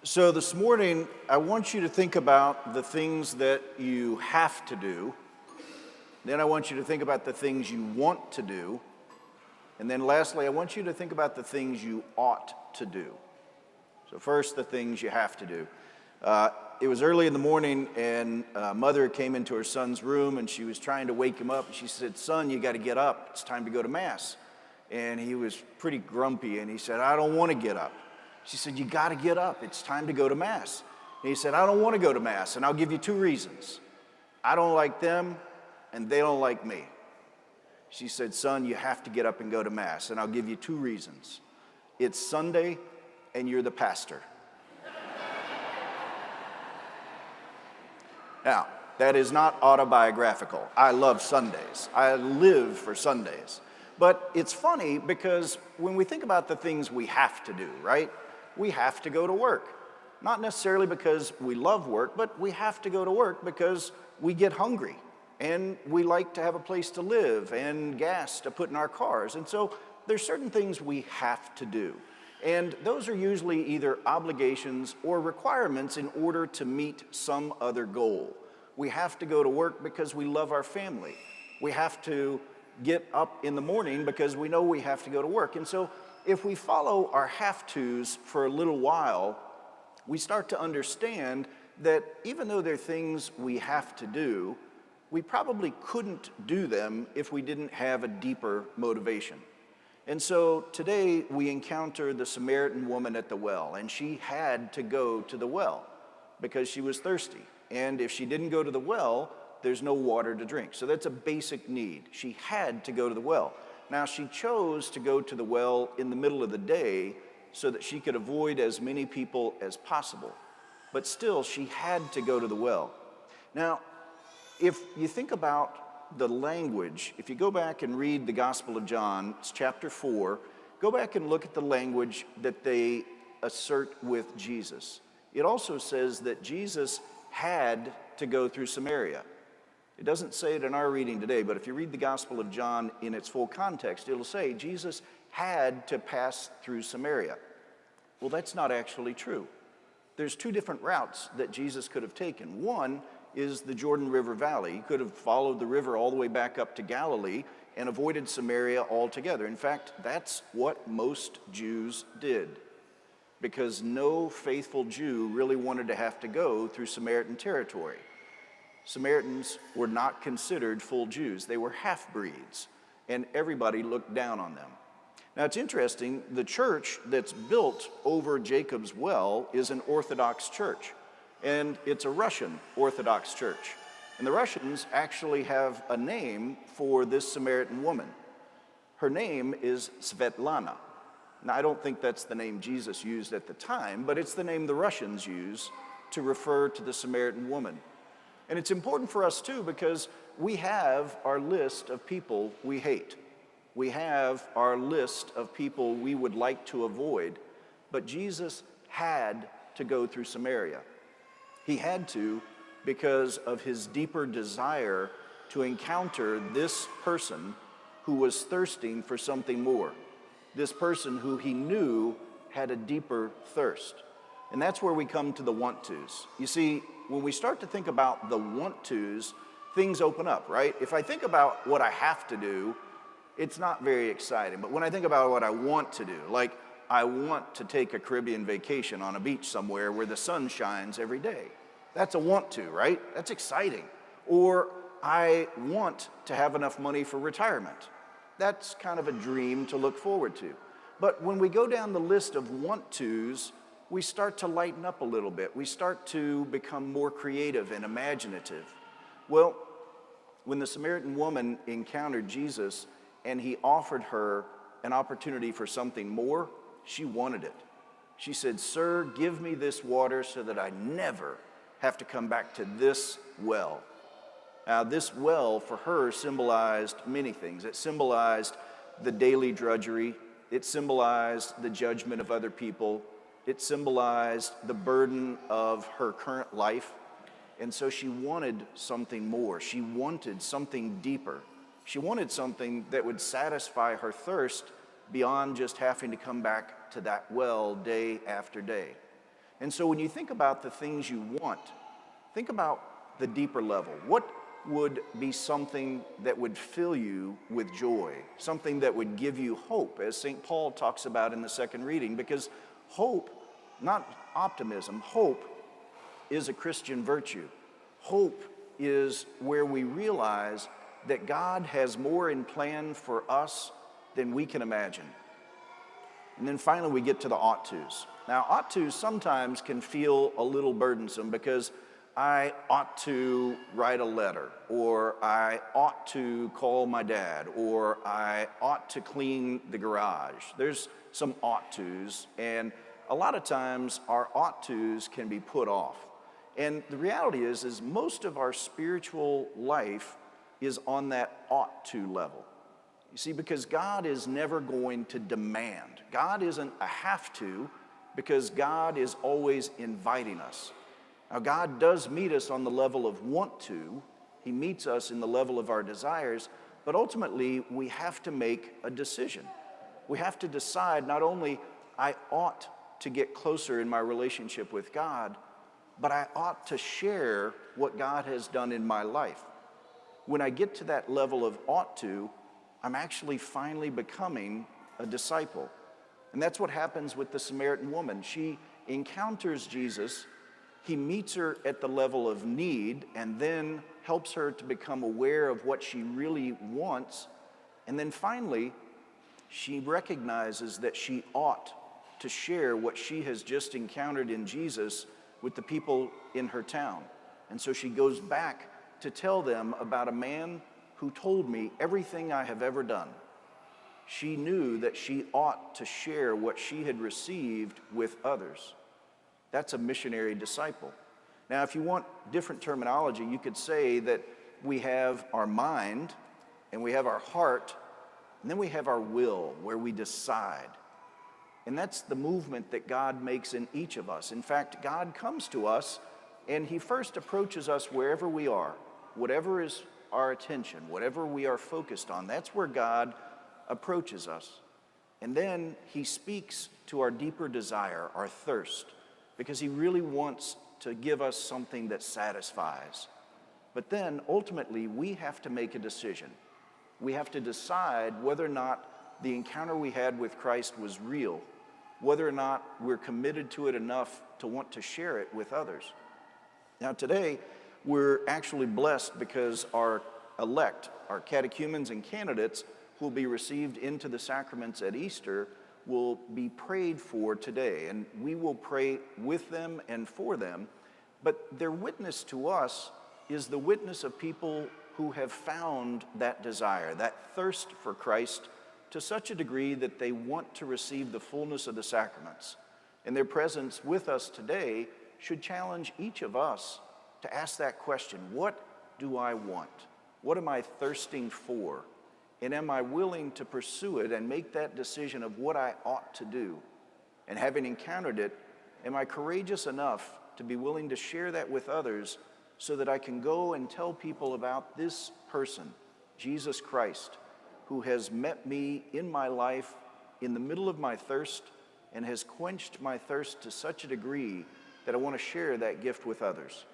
So this morning, I want you to think about the things that you have to do. Then I want you to think about the things you want to do. And then lastly, I want you to think about the things you ought to do. So first, the things you have to do. It was early in the morning, and mother came into her son's room, and she was trying to wake him up. And she said, "Son, you got to get up. It's time to go to Mass." And he was pretty grumpy, and he said, "I don't want to get up." She said, "You got to get up. It's time to go to Mass." And he said, "I don't want to go to Mass, and I'll give you two reasons. I don't like them, and they don't like me." She said, "Son, you have to get up and go to Mass, and I'll give you two reasons. It's Sunday, and you're the pastor." Now, that is not autobiographical. I love Sundays. I live for Sundays. But it's funny because when we think about the things we have to do, right? We have to go to work. Not necessarily because we love work, but we have to go to work because we get hungry and we like to have a place to live and gas to put in our cars. And so there's certain things we have to do. And those are usually either obligations or requirements in order to meet some other goal. We have to go to work because we love our family. We have to get up in the morning because we know we have to go to work. And so if we follow our have-tos for a little while, we start to understand that even though they're things we have to do, we probably couldn't do them if we didn't have a deeper motivation. And so today we encounter the Samaritan woman at the well, and she had to go to the well because she was thirsty. And if she didn't go to the well, there's no water to drink. So that's a basic need. She had to go to the well. Now, she chose to go to the well in the middle of the day so that she could avoid as many people as possible. But still, she had to go to the well. Now, if you think about the language, if you go back and read the Gospel of John, it's chapter 4, go back and look at the language that they assert with Jesus. It also says that Jesus had to go through Samaria. It doesn't say it in our reading today, but if you read the Gospel of John in its full context, it'll say Jesus had to pass through Samaria. Well, that's not actually true. There's two different routes that Jesus could have taken. One is the Jordan River Valley. He could have followed the river all the way back up to Galilee and avoided Samaria altogether. In fact, that's what most Jews did, because no faithful Jew really wanted to have to go through Samaritan territory. Samaritans were not considered full Jews. They were half-breeds, and everybody looked down on them. Now, it's interesting, the church that's built over Jacob's well is an Orthodox church, and it's a Russian Orthodox church. And the Russians actually have a name for this Samaritan woman. Her name is Svetlana. Now, I don't think that's the name Jesus used at the time, but it's the name the Russians use to refer to the Samaritan woman. And it's important for us too, because we have our list of people we hate. We have our list of people we would like to avoid, but Jesus had to go through Samaria. He had to because of his deeper desire to encounter this person who was thirsting for something more. This person who he knew had a deeper thirst. And that's where we come to the want-tos. You see, when we start to think about the want-tos, things open up, right? If I think about what I have to do, it's not very exciting. But when I think about what I want to do, like I want to take a Caribbean vacation on a beach somewhere where the sun shines every day, that's a want-to, right? That's exciting. Or I want to have enough money for retirement. That's kind of a dream to look forward to. But when we go down the list of want-tos, we start to lighten up a little bit. We start to become more creative and imaginative. Well, when the Samaritan woman encountered Jesus and he offered her an opportunity for something more, she wanted it. She said, "Sir, give me this water so that I never have to come back to this well." Now, this well for her symbolized many things. It symbolized the daily drudgery. It symbolized the judgment of other people. It symbolized the burden of her current life. And so she wanted something more. She wanted something deeper. She wanted something that would satisfy her thirst beyond just having to come back to that well day after day. And so when you think about the things you want, think about the deeper level. What would be something that would fill you with joy, something that would give you hope, as St. Paul talks about in the second reading? Because hope, not optimism, hope is a Christian virtue. Hope is where we realize that God has more in plan for us than we can imagine. And then finally we get to the ought tos. Now, ought tos sometimes can feel a little burdensome because I ought to write a letter, or I ought to call my dad, or I ought to clean the garage. There's some ought tos, and a lot of times our ought tos can be put off. And the reality is most of our spiritual life is on that ought to level. You see, because God is never going to demand. God isn't a have to, because God is always inviting us. Now, God does meet us on the level of want to. He meets us in the level of our desires, but ultimately we have to make a decision. We have to decide not only I ought to get closer in my relationship with God, but I ought to share what God has done in my life. When I get to that level of ought to, I'm actually finally becoming a disciple. And that's what happens with the Samaritan woman. She encounters Jesus, he meets her at the level of need, and then helps her to become aware of what she really wants. And then finally, she recognizes that she ought to share what she has just encountered in Jesus with the people in her town. And so she goes back to tell them about a man who told me everything I have ever done. She knew that she ought to share what she had received with others. That's a missionary disciple. Now, if you want different terminology, you could say that we have our mind, and we have our heart, and then we have our will, where we decide. And that's the movement that God makes in each of us. In fact, God comes to us, and he first approaches us wherever we are. Whatever is our attention, whatever we are focused on, that's where God approaches us. And then he speaks to our deeper desire, our thirst, because he really wants to give us something that satisfies. But then ultimately we have to make a decision. We have to decide whether or not the encounter we had with Christ was real, whether or not we're committed to it enough to want to share it with others. Now today, we're actually blessed because our elect, our catechumens and candidates who will be received into the sacraments at Easter will be prayed for today. And we will pray with them and for them. But their witness to us is the witness of people who have found that desire, that thirst for Christ to such a degree that they want to receive the fullness of the sacraments. And their presence with us today should challenge each of us to ask that question: what do I want? What am I thirsting for? And am I willing to pursue it and make that decision of what I ought to do? And having encountered it, am I courageous enough to be willing to share that with others so that I can go and tell people about this person, Jesus Christ, who has met me in my life in the middle of my thirst and has quenched my thirst to such a degree that I want to share that gift with others?